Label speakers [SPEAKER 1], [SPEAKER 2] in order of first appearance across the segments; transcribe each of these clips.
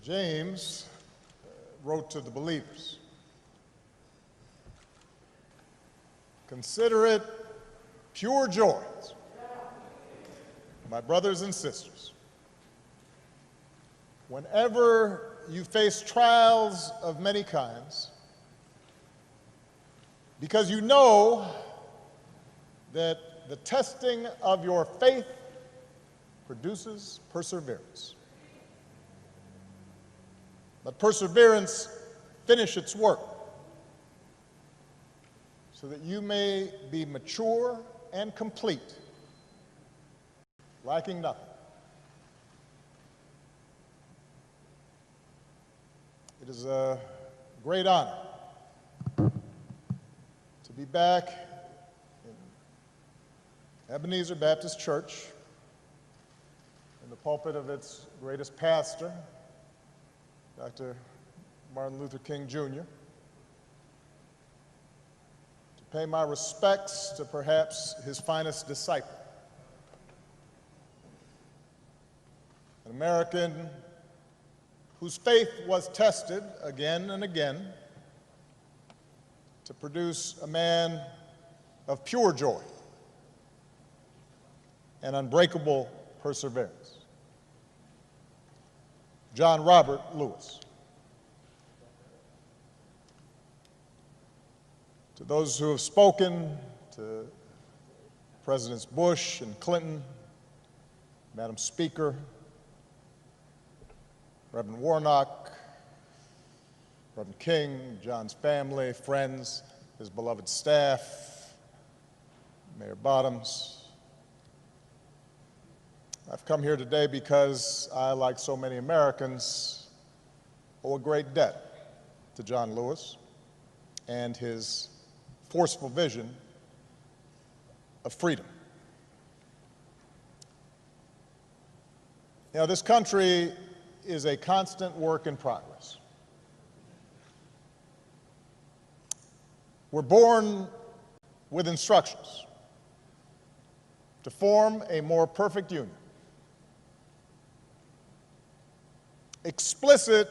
[SPEAKER 1] James wrote to the believers, "Consider it pure joy, my brothers and sisters, whenever you face trials of many kinds, because you know that the testing of your faith produces perseverance. Let perseverance finish its work, so that you may be mature and complete, lacking nothing." It is a great honor to be back in Ebenezer Baptist Church, in the pulpit of its greatest pastor, Dr. Martin Luther King, Jr., to pay my respects to perhaps his finest disciple, an American whose faith was tested again and again to produce a man of pure joy and unbreakable perseverance, John Robert Lewis. To those who have spoken, to Presidents Bush and Clinton, Madam Speaker, Reverend Warnock, Reverend King, John's family, friends, his beloved staff, Mayor Bottoms, I've come here today because I, like so many Americans, owe a great debt to John Lewis and his forceful vision of freedom. You know, this country is a constant work in progress. We're born with instructions to form a more perfect union. Explicit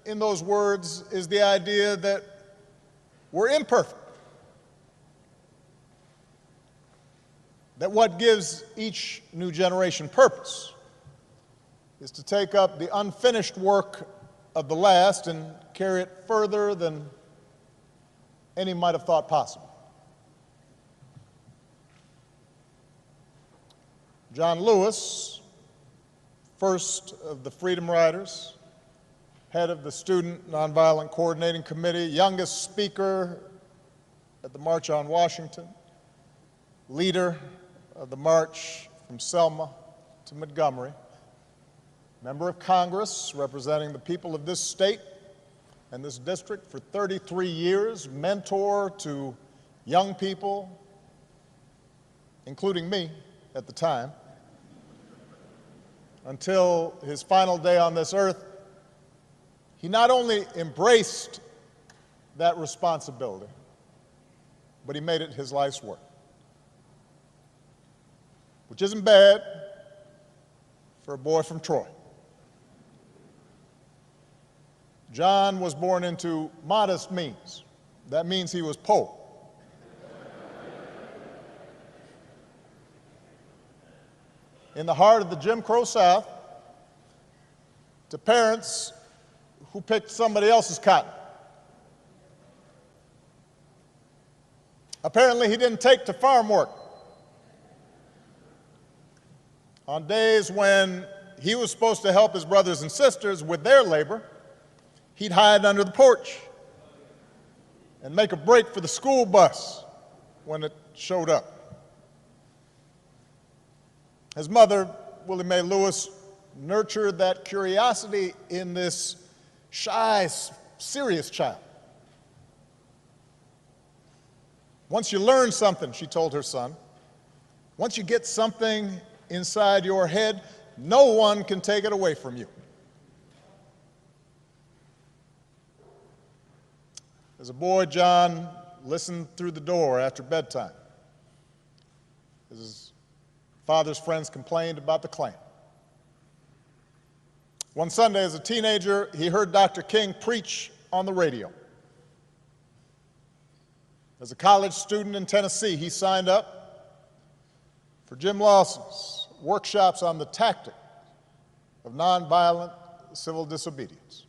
[SPEAKER 1] in those words is the idea that we're imperfect, that what gives each new generation purpose is to take up the unfinished work of the last and carry it further than any might have thought possible. John Lewis, first of the Freedom Riders, head of the Student Nonviolent Coordinating Committee, youngest speaker at the March on Washington, leader of the march from Selma to Montgomery, member of Congress representing the people of this state and this district for 33 years, mentor to young people, including me at the time, until his final day on this earth. He not only embraced that responsibility, but he made it his life's work, which isn't bad for a boy from Troy. John was born into modest means. That means he was poor. In the heart of the Jim Crow South, to parents who picked somebody else's cotton. Apparently, he didn't take to farm work. On days when he was supposed to help his brothers and sisters with their labor, he'd hide under the porch and make a break for the school bus when it showed up. His mother, Willie Mae Lewis, nurtured that curiosity in this shy, serious child Once you learn something, she told her son, once you get something inside your head, no one can take it away from you. As a boy, John listened through the door after bedtime. His father's friends complained about the Klan. One Sunday as a teenager, he heard Dr. King preach on the radio. As a college student in Tennessee, he signed up for Jim Lawson's workshops on the tactic of nonviolent civil disobedience.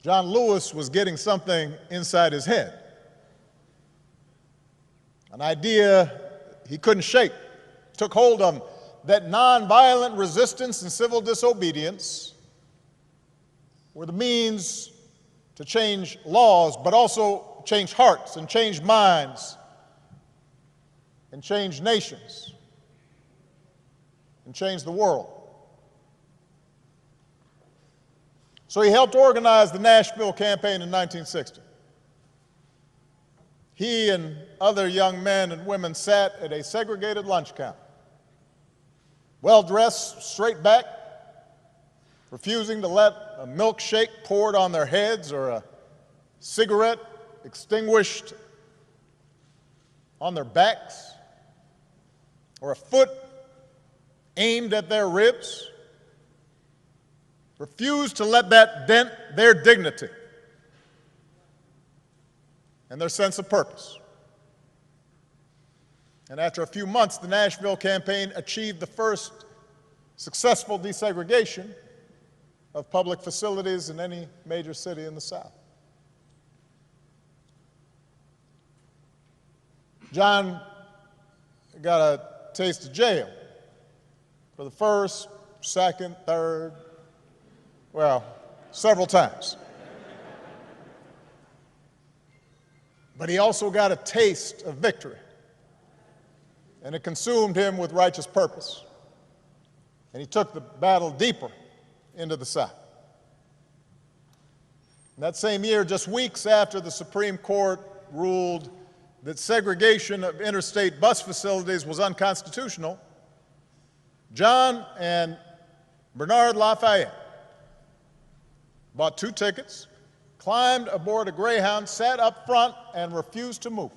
[SPEAKER 1] John Lewis was getting something inside his head, an idea he couldn't shake, took hold of him, that nonviolent resistance and civil disobedience were the means to change laws, but also change hearts and change minds and change nations and change the world. So he helped organize the Nashville campaign in 1960. He and other young men and women sat at a segregated lunch counter, well-dressed, straight back, refusing to let a milkshake poured on their heads or a cigarette extinguished on their backs or a foot aimed at their ribs. Refused to let that dent their dignity and their sense of purpose. And after a few months, the Nashville campaign achieved the first successful desegregation of public facilities in any major city in the South. John got a taste of jail for the first, second, third, well, several times. But he also got a taste of victory, and it consumed him with righteous purpose. And he took the battle deeper into the South. In that same year, just weeks after the Supreme Court ruled that segregation of interstate bus facilities was unconstitutional, John and Bernard Lafayette bought 2 tickets, climbed aboard a Greyhound, sat up front, and refused to move.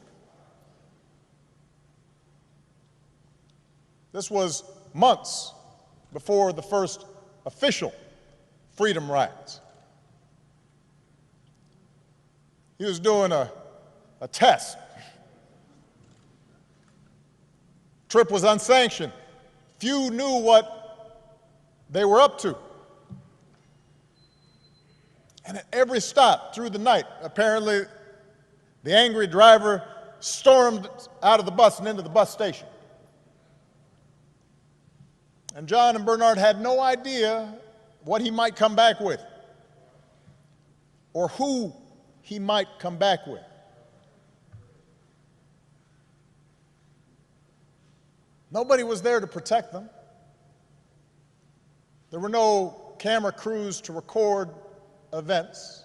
[SPEAKER 1] This was months before the first official freedom rides. He was doing a test. Trip was unsanctioned. Few knew what they were up to. And at every stop through the night, apparently the angry driver stormed out of the bus and into the bus station. And John and Bernard had no idea what he might come back with or who he might come back with. Nobody was there to protect them. There were no camera crews to record events.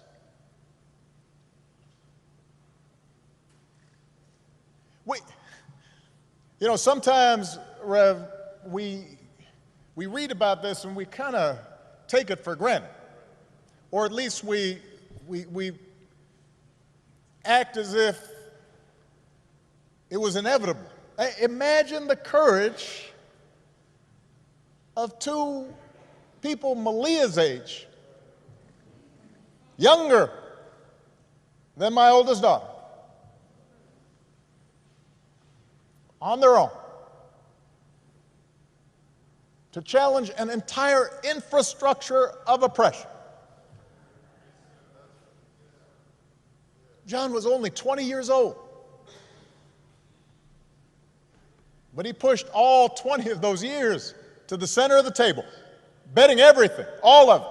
[SPEAKER 1] Sometimes, Rev, we read about this and we kind of take it for granted, or at least we act as if it was inevitable. Imagine the courage of 2 people Malia's age, younger than my oldest daughter, on their own, to challenge an entire infrastructure of oppression. John was only 20 years old, but he pushed all 20 of those years to the center of the table, betting everything, all of it,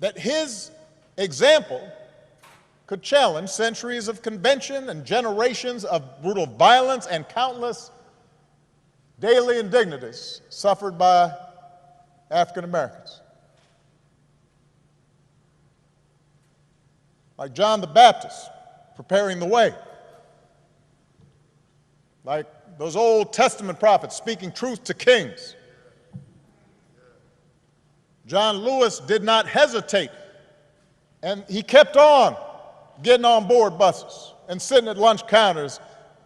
[SPEAKER 1] that his example could challenge centuries of convention and generations of brutal violence and countless daily indignities suffered by African Americans. like John the Baptist preparing the way, like those Old Testament prophets speaking truth to kings. John Lewis did not hesitate, and he kept on getting on board buses and sitting at lunch counters,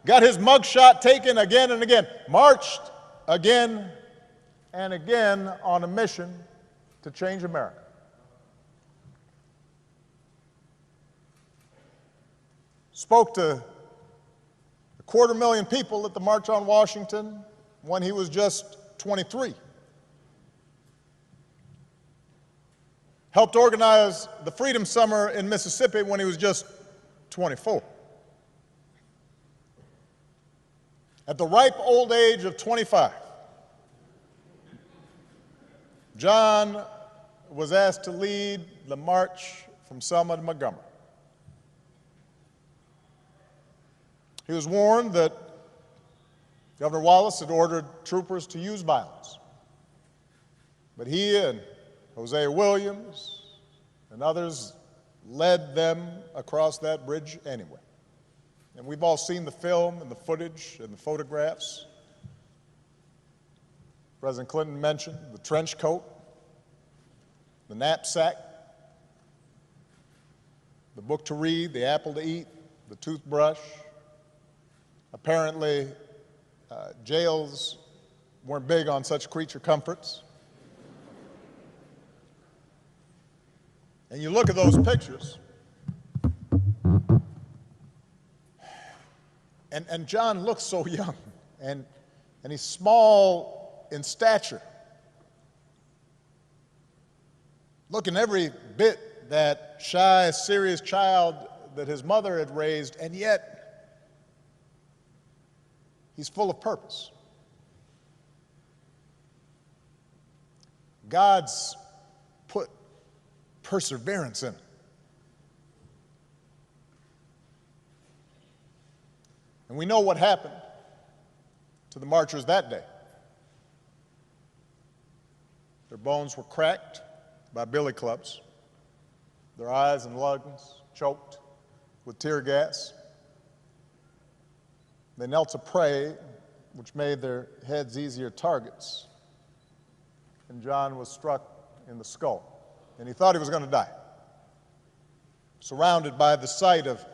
[SPEAKER 1] got his mugshot taken again and again, marched again and again on a mission to change America. Spoke to 250,000 people at the March on Washington when he was just 23. Helped organize the Freedom Summer in Mississippi when he was just 24. At the ripe old age of 25, John was asked to lead the march from Selma to Montgomery. He was warned that Governor Wallace had ordered troopers to use violence. But he and Hosea Williams and others led them across that bridge anyway. And we've all seen the film and the footage and the photographs. President Clinton mentioned the trench coat, the knapsack, the book to read, the apple to eat, the toothbrush. Apparently, jails weren't big on such creature comforts. And you look at those pictures, and John looks so young, and he's small in stature, looking every bit that shy, serious child that his mother had raised, and yet he's full of purpose. God's put perseverance in him. And we know what happened to the marchers that day. Their bones were cracked by billy clubs, their eyes and lungs choked with tear gas. They knelt to pray, which made their heads easier targets. And John was struck in the skull, and he thought he was going to die. Surrounded by the sight of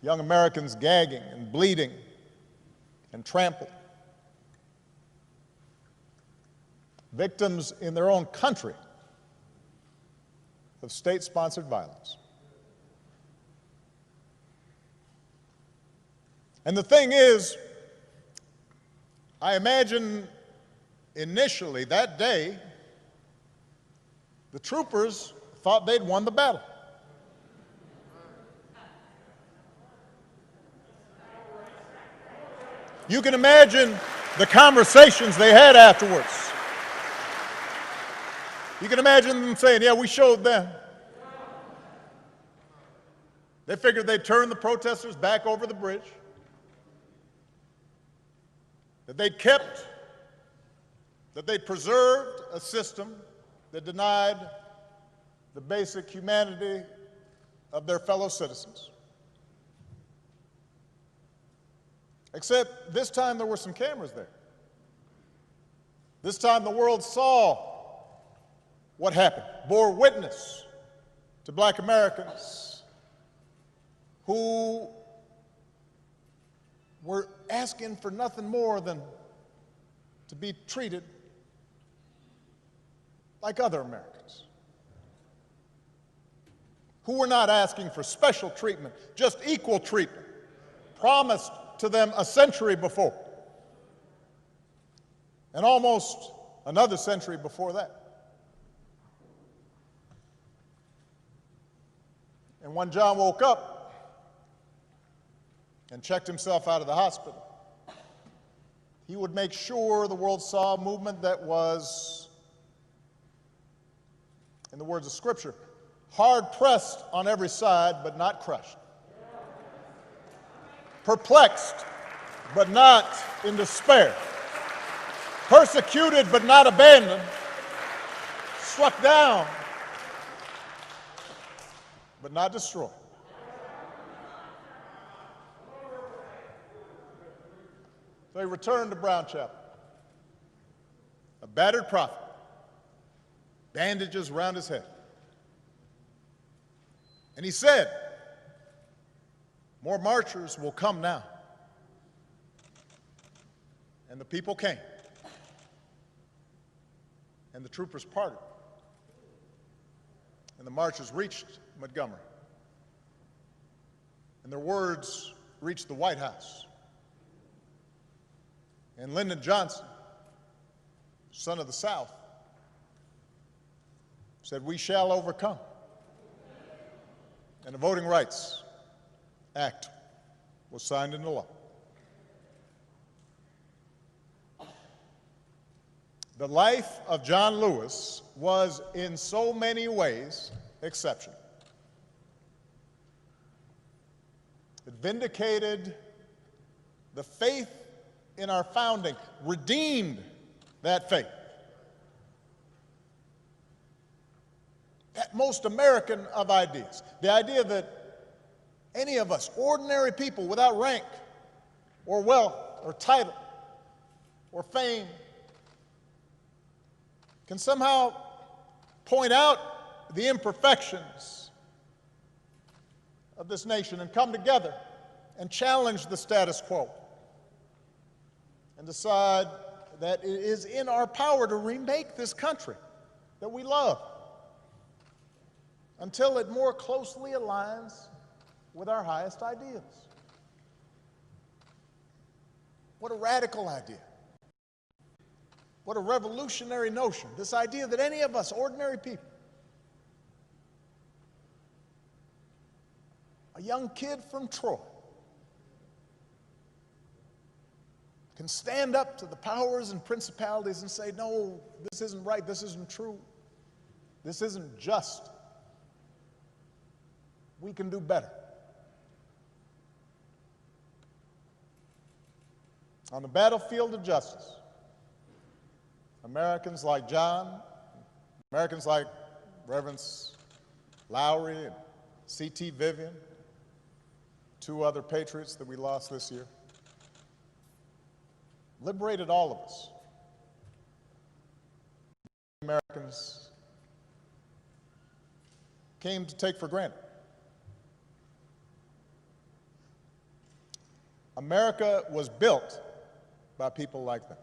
[SPEAKER 1] young Americans gagging and bleeding and trampled. Victims in their own country of state-sponsored violence. And the thing is, I imagine initially that day, the troopers thought they'd won the battle. You can imagine the conversations they had afterwards. You can imagine them saying, yeah, we showed them. They figured they'd turn the protesters back over the bridge. That they'd preserved a system that denied the basic humanity of their fellow citizens. Except this time there were some cameras there. This time the world saw what happened, bore witness to black Americans who were asking for nothing more than to be treated like other Americans, who were not asking for special treatment, just equal treatment, promised to them a century before, and almost another century before that. And when John woke up and checked himself out of the hospital, he would make sure the world saw a movement that was, in the words of Scripture, hard-pressed on every side, but not crushed. Perplexed, but not in despair. Persecuted, but not abandoned. Struck down, but not destroy. So he returned to Brown Chapel, a battered prophet, bandages around his head. And he said, more marchers will come now. And the people came. And the troopers parted. And the marchers reached Montgomery. And their words reached the White House. And Lyndon Johnson, son of the South, said, we shall overcome. And the Voting Rights Act was signed into law. The life of John Lewis was in so many ways exceptional. It vindicated the faith in our founding, redeemed that faith. That most American of ideas, the idea that any of us, ordinary people without rank or wealth or title or fame, can somehow point out the imperfections of this nation and come together and challenge the status quo and decide that it is in our power to remake this country that we love until it more closely aligns with our highest ideals. What a radical idea. What a revolutionary notion, this idea that any of us, ordinary people, a young kid from Troy, can stand up to the powers and principalities and say, no, this isn't right, this isn't true, this isn't just. We can do better. On the battlefield of justice, Americans like John, Americans like Reverends Lowry and C.T. Vivian, two other patriots that we lost this year, liberated all of us. Americans came to take for granted. America was built by people like them.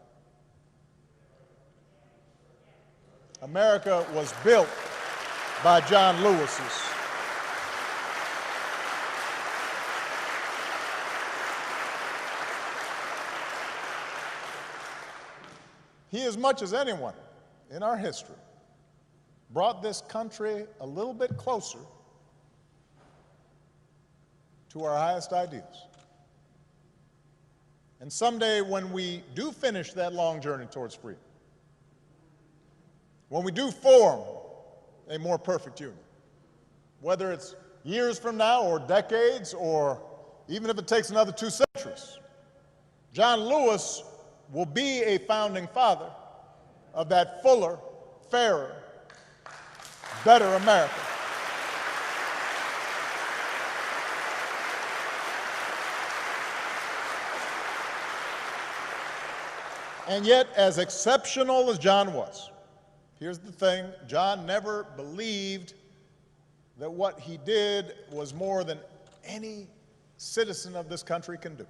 [SPEAKER 1] America was built by John Lewis's. He, as much as anyone in our history, brought this country a little bit closer to our highest ideals. And someday, when we do finish that long journey towards freedom, when we do form a more perfect union, whether it's years from now or decades or even if it takes another 2 centuries, John Lewis will be a founding father of that fuller, fairer, better America. And yet, as exceptional as John was, here's the thing, John never believed that what he did was more than any citizen of this country can do.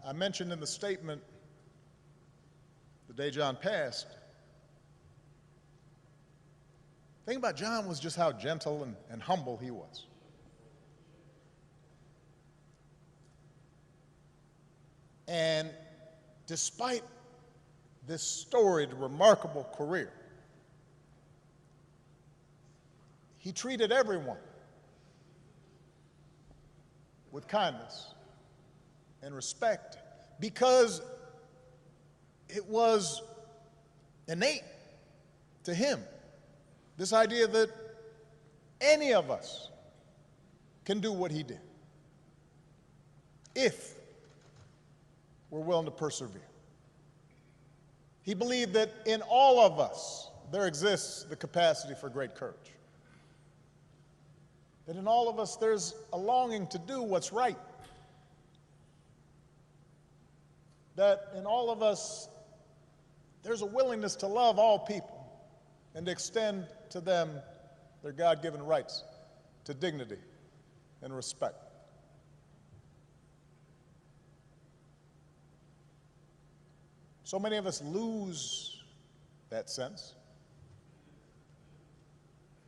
[SPEAKER 1] I mentioned in the statement the day John passed, the thing about John was just how gentle and humble he was. And despite this storied, remarkable career, he treated everyone with kindness and respect because it was innate to him, this idea that any of us can do what he did if we're willing to persevere. He believed that in all of us there exists the capacity for great courage. That in all of us there's a longing to do what's right. That in all of us there's a willingness to love all people and to extend to them their God-given rights to dignity and respect. So many of us lose that sense.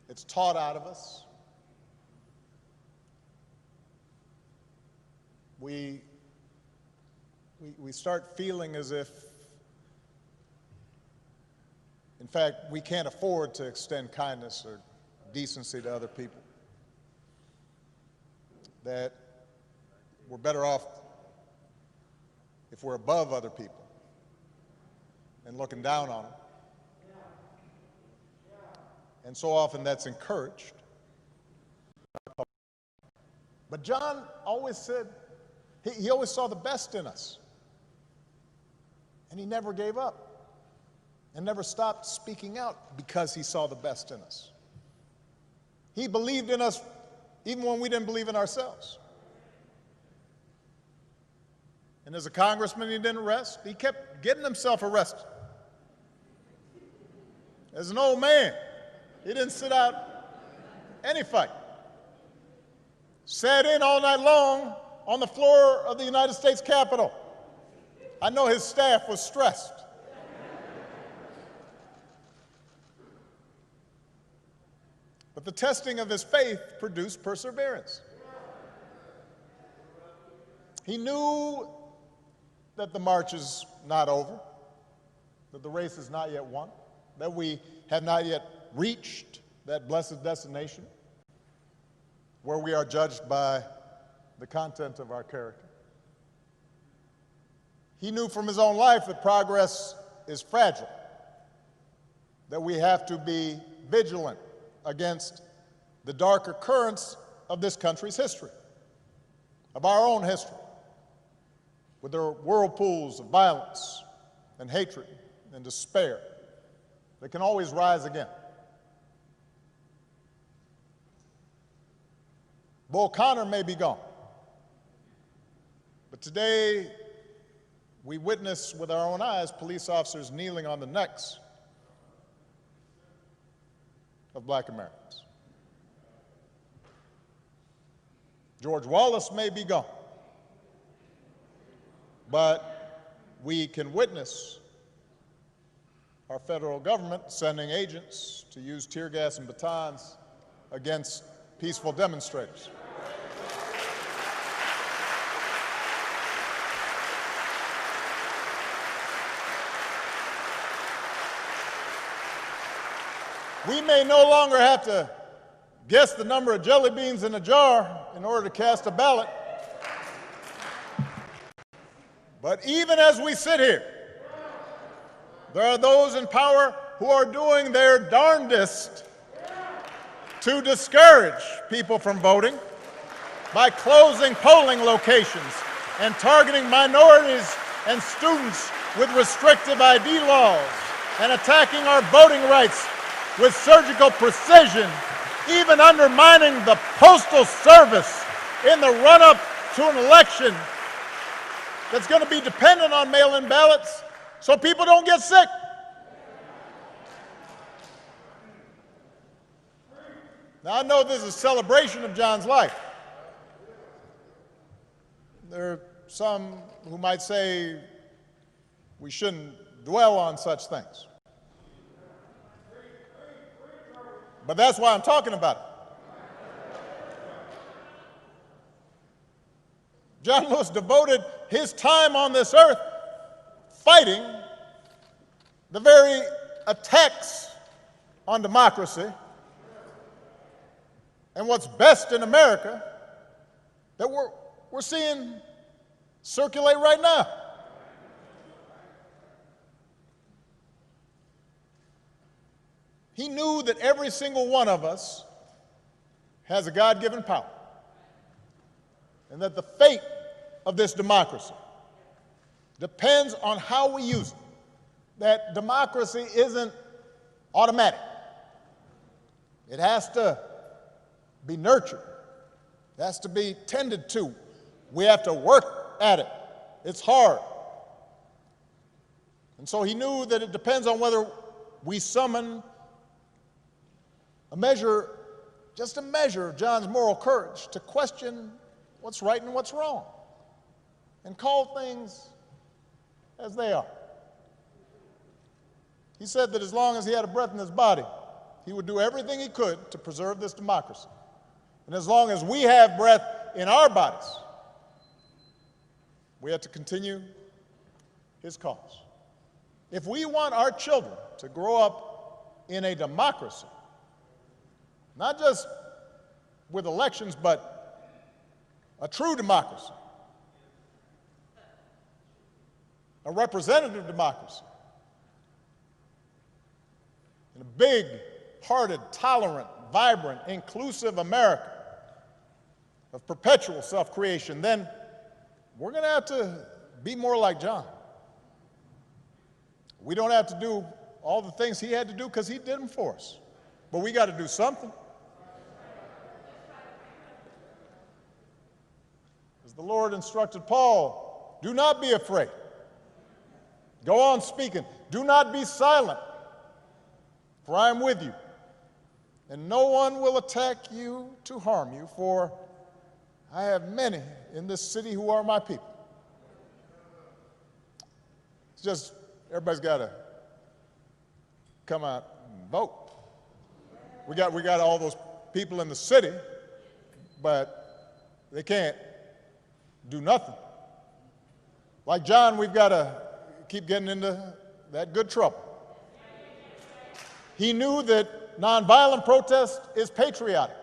[SPEAKER 1] It's taught out of us. We start feeling as if, in fact, we can't afford to extend kindness or decency to other people. That we're better off if we're above other people and looking down on them. And so often that's encouraged. But John always said, he always saw the best in us. And he never gave up and never stopped speaking out because he saw the best in us. He believed in us even when we didn't believe in ourselves. And as a congressman, he didn't rest. He kept getting himself arrested. As an old man, he didn't sit out any fight. Sat in all night long on the floor of the United States Capitol. I know his staff was stressed. But the testing of his faith produced perseverance. He knew that the march is not over, that the race is not yet won, that we have not yet reached that blessed destination where we are judged by the content of our character. He knew from his own life that progress is fragile, that we have to be vigilant against the darker currents of this country's history, of our own history, with their whirlpools of violence and hatred and despair that can always rise again. Bull Connor may be gone, but today we witness with our own eyes police officers kneeling on the necks of Black Americans. George Wallace may be gone, but we can witness our federal government sending agents to use tear gas and batons against peaceful demonstrators. We may no longer have to guess the number of jelly beans in a jar in order to cast a ballot. But even as we sit here, there are those in power who are doing their darndest to discourage people from voting by closing polling locations and targeting minorities and students with restrictive ID laws and attacking our voting rights with surgical precision, even undermining the Postal Service in the run-up to an election that's going to be dependent on mail-in ballots so people don't get sick. Now, I know this is a celebration of John's life. There are some who might say we shouldn't dwell on such things. But that's why I'm talking about it. John Lewis devoted his time on this earth fighting the very attacks on democracy and what's best in America that we're seeing circulate right now. He knew that every single one of us has a God-given power, and that the fate of this democracy depends on how we use it. That democracy isn't automatic. It has to be nurtured. It has to be tended to. We have to work at it. It's hard. And so he knew that it depends on whether we summon a measure, just a measure of John's moral courage to question what's right and what's wrong and call things as they are. He said that as long as he had a breath in his body, he would do everything he could to preserve this democracy. And as long as we have breath in our bodies, we have to continue his cause. If we want our children to grow up in a democracy, not just with elections, but a true democracy, a representative democracy, in a big-hearted, tolerant, vibrant, inclusive America of perpetual self-creation, then we're going to have to be more like John. We don't have to do all the things he had to do because he did them for us. But we got to do something. As the Lord instructed Paul, do not be afraid. Go on speaking. Do not be silent, for I am with you. And no one will attack you to harm you, for I have many in this city who are my people. It's just, everybody's got to come out and vote. We got all those people in the city, but they can't do nothing. Like John, we've got to keep getting into that good trouble. He knew that nonviolent protest is patriotic,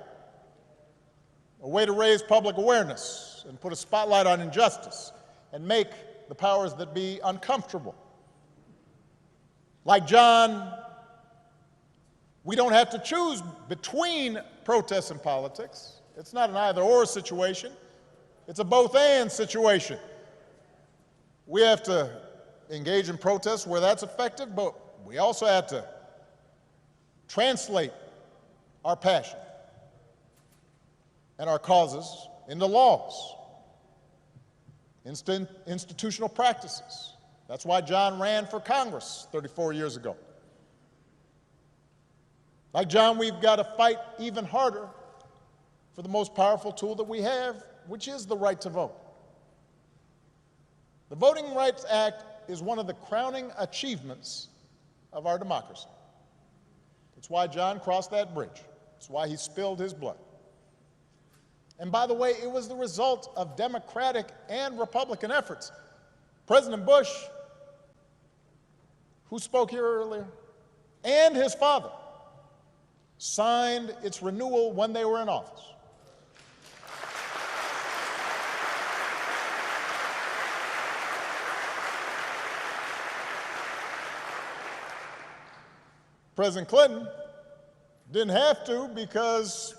[SPEAKER 1] a way to raise public awareness and put a spotlight on injustice and make the powers that be uncomfortable. Like John, we don't have to choose between protests and politics. It's not an either-or situation. It's a both-and situation. We have to engage in protests where that's effective, but we also have to translate our passion and our causes into laws, institutional practices. That's why John ran for Congress 34 years ago. Like John, we've got to fight even harder for the most powerful tool that we have, which is the right to vote. The Voting Rights Act is one of the crowning achievements of our democracy. It's why John crossed that bridge. It's why he spilled his blood. And by the way, it was the result of Democratic and Republican efforts. President Bush, who spoke here earlier, and his father signed its renewal when they were in office. President Clinton didn't have to because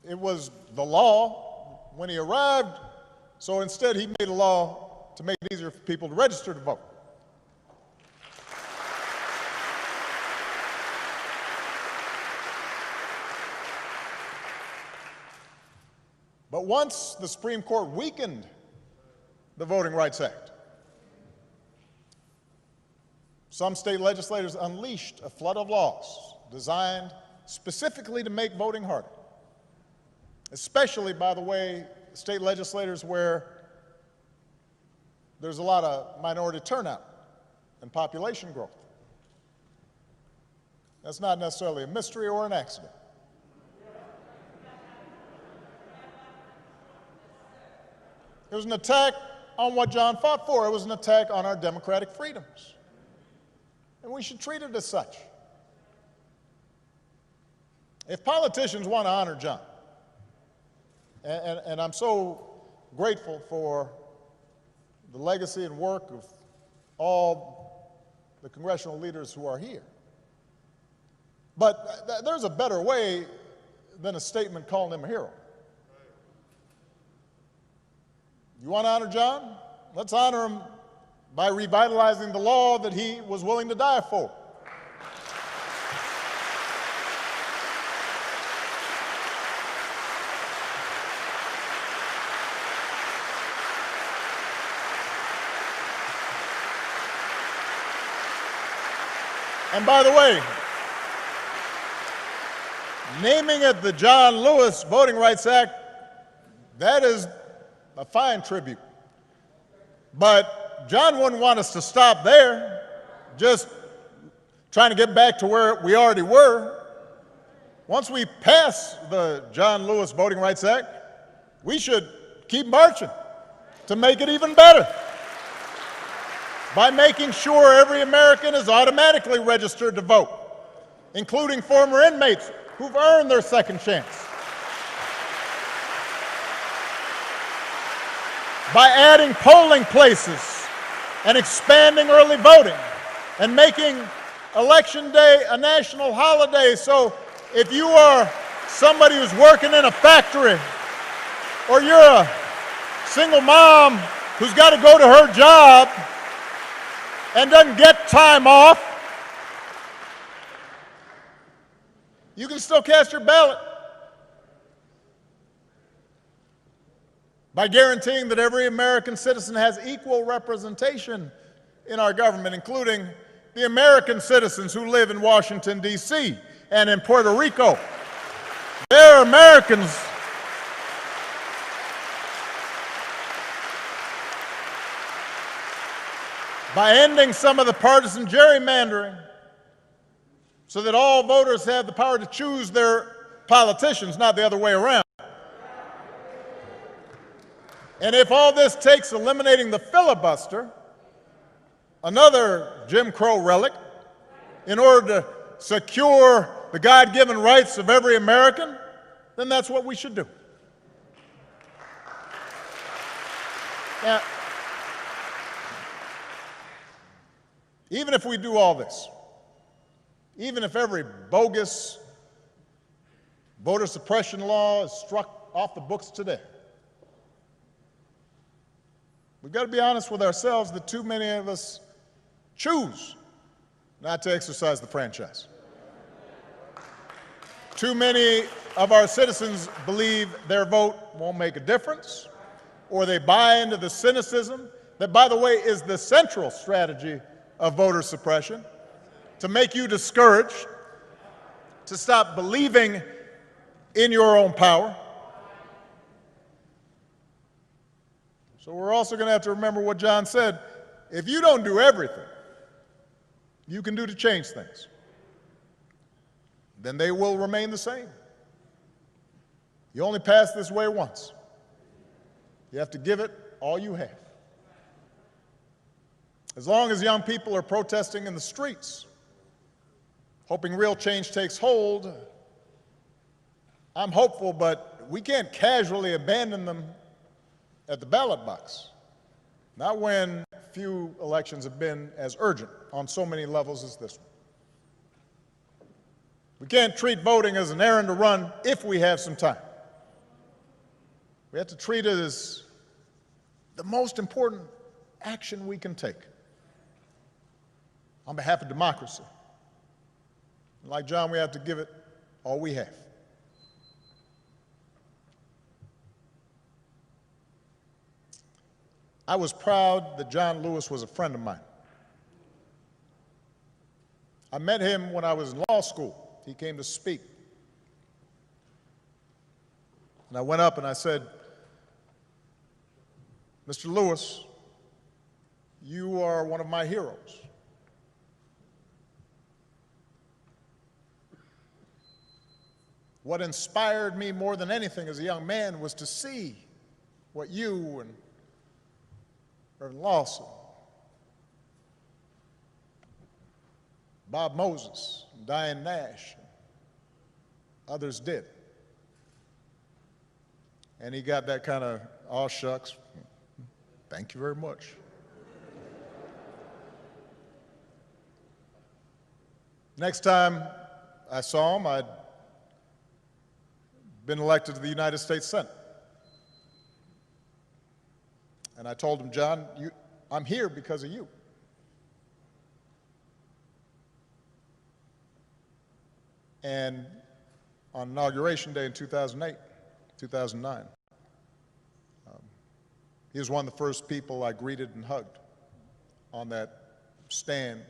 [SPEAKER 1] it was the law when he arrived, so instead he made a law to make it easier for people to register to vote. But once the Supreme Court weakened the Voting Rights Act, some state legislators unleashed a flood of laws designed specifically to make voting harder, especially, by the way, state legislators where there's a lot of minority turnout and population growth. That's not necessarily a mystery or an accident. It was an attack on what John fought for. It was an attack on our democratic freedoms. And we should treat it as such. If politicians want to honor John, and I'm so grateful for the legacy and work of all the congressional leaders who are here, but there's a better way than a statement calling him a hero. You want to honor John? Let's honor him by revitalizing the law that he was willing to die for. And by the way, naming it the John Lewis Voting Rights Act, that is a fine tribute. But John wouldn't want us to stop there, just trying to get back to where we already were. Once we pass the John Lewis Voting Rights Act, we should keep marching to make it even better by making sure every American is automatically registered to vote, including former inmates who've earned their second chance. By adding polling places and expanding early voting and making Election Day a national holiday. So if you are somebody who's working in a factory, or you're a single mom who's got to go to her job and doesn't get time off, you can still cast your ballot by guaranteeing that every American citizen has equal representation in our government, including the American citizens who live in Washington, D.C. and in Puerto Rico. They're Americans. By ending some of the partisan gerrymandering so that all voters have the power to choose their politicians, not the other way around. And if all this takes eliminating the filibuster, another Jim Crow relic, in order to secure the God-given rights of every American, then that's what we should do. Now, even if we do all this, even if every bogus voter suppression law is struck off the books today, we've got to be honest with ourselves that too many of us choose not to exercise the franchise. Too many of our citizens believe their vote won't make a difference, or they buy into the cynicism that, by the way, is the central strategy of voter suppression, to make you discouraged, to stop believing in your own power. So we're also going to have to remember what John said. If you don't do everything you can do to change things, then they will remain the same. You only pass this way once. You have to give it all you have. As long as young people are protesting in the streets, hoping real change takes hold, I'm hopeful, but we can't casually abandon them at the ballot box. Not when few elections have been as urgent on so many levels as this one. We can't treat voting as an errand to run if we have some time. We have to treat it as the most important action we can take on behalf of democracy. And like John, we have to give it all we have. I was proud that John Lewis was a friend of mine. I met him when I was in law school. He came to speak. And I went up and I said, Mr. Lewis, you are one of my heroes. What inspired me more than anything as a young man was to see what you and Reverend Lawson, Bob Moses, and Diane Nash, and others did. And he got that kind of, aw shucks, thank you very much. Next time I saw him, I'd been elected to the United States Senate. And I told him, John, I'm here because of you. And on Inauguration Day in 2009, he was one of the first people I greeted and hugged on that stand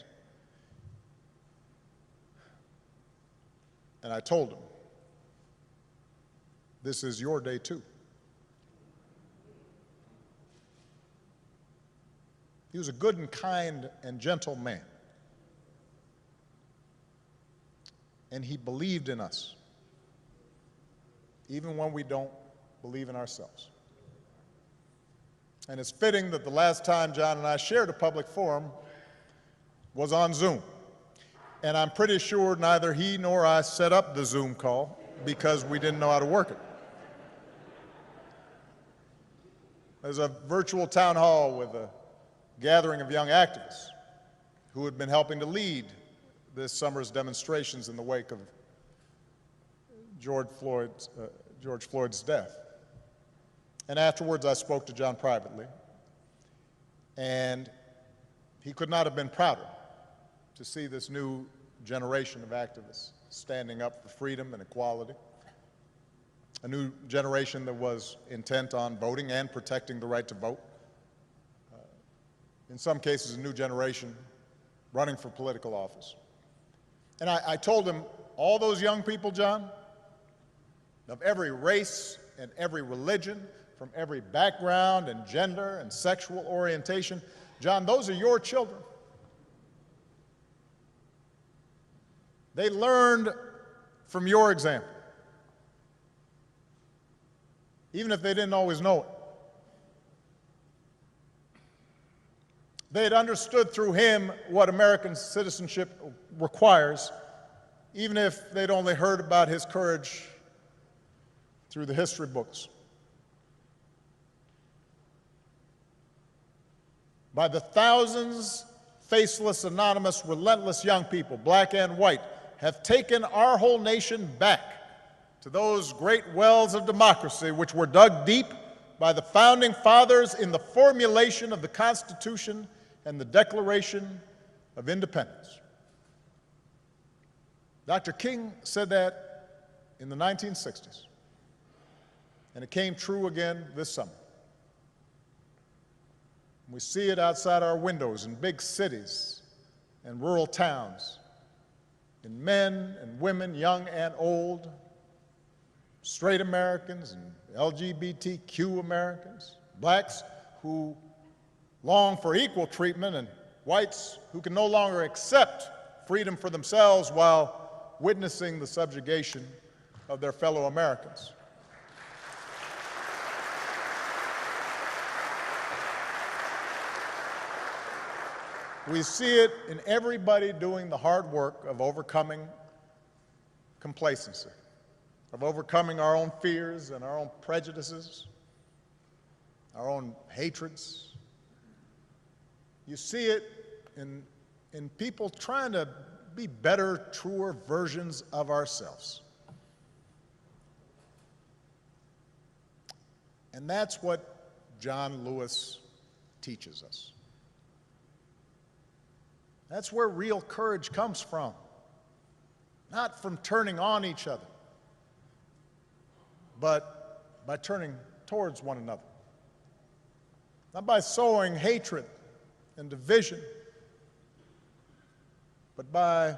[SPEAKER 1] And I told him, this is your day too. He was a good and kind and gentle man. And he believed in us, even when we don't believe in ourselves. And it's fitting that the last time John and I shared a public forum was on Zoom. And I'm pretty sure neither he nor I set up the Zoom call because we didn't know how to work it. There's a virtual town hall with a gathering of young activists who had been helping to lead this summer's demonstrations in the wake of George Floyd's death. And afterwards, I spoke to John privately, and he could not have been prouder to see this new generation of activists standing up for freedom and equality, a new generation that was intent on voting and protecting the right to vote, in some cases, a new generation running for political office. And I told him, all those young people, John, of every race and every religion, from every background and gender and sexual orientation, John, those are your children. They learned from your example, even if they didn't always know it. They had understood through him what American citizenship requires, even if they'd only heard about his courage through the history books. By the thousands, faceless, anonymous, relentless young people, black and white, have taken our whole nation back to those great wells of democracy which were dug deep by the founding fathers in the formulation of the Constitution and the Declaration of Independence. Dr. King said that in the 1960s, and it came true again this summer. We see it outside our windows in big cities and rural towns, in men and women, young and old, straight Americans and LGBTQ Americans, blacks who long for equal treatment, and whites who can no longer accept freedom for themselves while witnessing the subjugation of their fellow Americans. We see it in everybody doing the hard work of overcoming complacency, of overcoming our own fears and our own prejudices, our own hatreds. You see it in people trying to be better, truer versions of ourselves. And that's what John Lewis teaches us. That's where real courage comes from, not from turning on each other, but by turning towards one another, not by sowing hatred and division, but by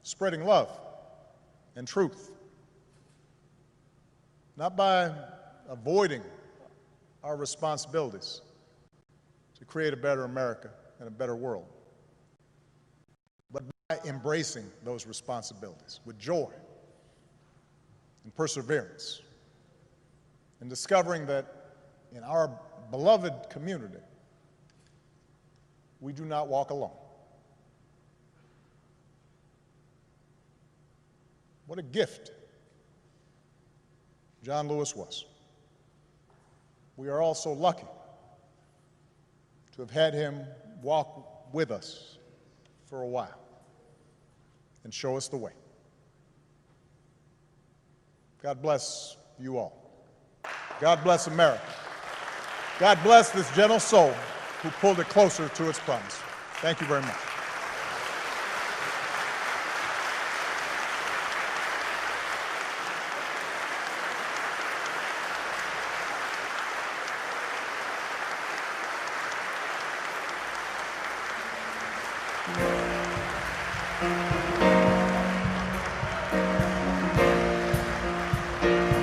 [SPEAKER 1] spreading love and truth, not by avoiding our responsibilities to create a better America and a better world, but by embracing those responsibilities with joy and perseverance, and discovering that in our beloved community, we do not walk alone. What a gift John Lewis was. We are all so lucky to have had him walk with us for a while and show us the way. God bless you all. God bless America. God bless this gentle soul who pulled it closer to its promise. Thank you very much. you.